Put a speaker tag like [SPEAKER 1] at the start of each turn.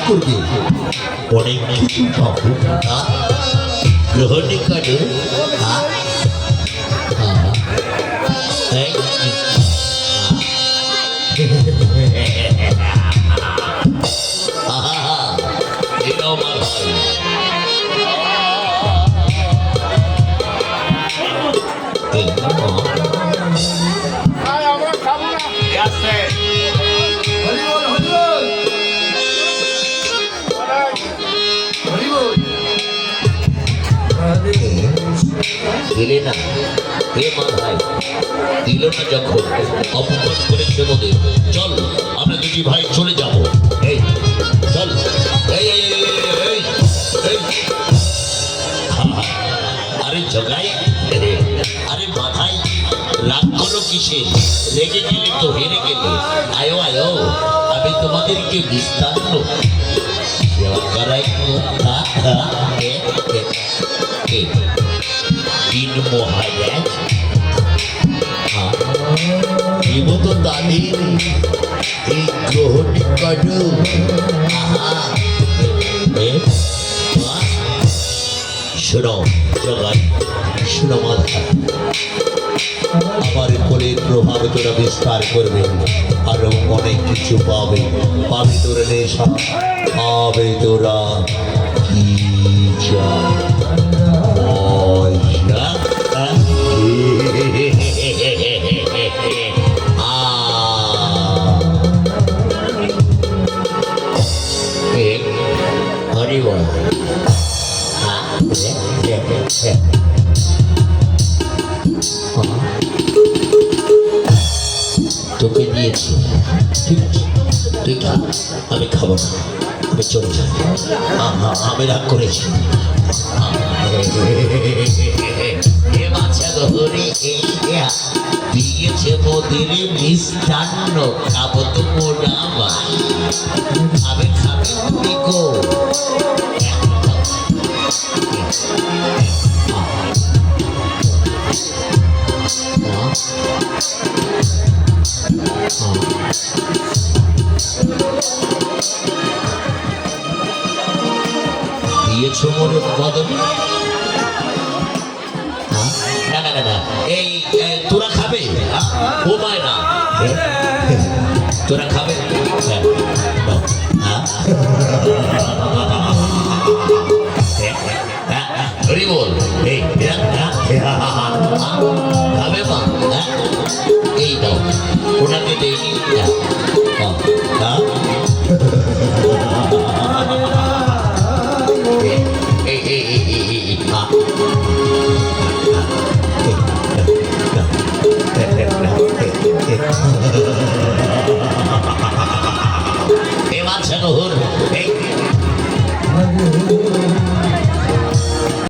[SPEAKER 1] করবে?
[SPEAKER 2] অনেক কিছু পাবো গ্রহণী করো। এটাও আমার ভাই। দিলে না হে মাথায় দিল না যখন অপমান করেছে মোদের। চল আমরা দুটি ভাই চলে যাব। এই চল আরে জগাই আরে মাথায় রাগ করো কিসে? রেগে গেলে তো হেরে গেলে। আয়ো আয়ো আমি তোমাদেরকে বিস্তান্ন সেবা করাই। দিন মহারাজ জীব তো তাদের এই গ্রহণী করো। শোনো জগাই শোনো মাথা, আমার কোলের প্রভাব তোরা বিস্তার করবে, আরো অনেক কিছু পাবে। পাবে তোরা নেশা, পাবে তোরা কি যা হরি বল। তোকে দিয়েছি ঠিক ঠিক, আমি খাবো না, আমি চলে যাই। আমি রাগ করেছি। দিয়েছে মোদের মিষ্টান্ন, খাবো তো মোটা আমি খাবি গো। দিয়েছ মোর বদন। না না না এই তোরা খাবে? ও মায় না তোরা খাবে? হরি বল। এই খাবে মা? এই দাও ওনাকে দেয়নি। এ বাচ্চা নহর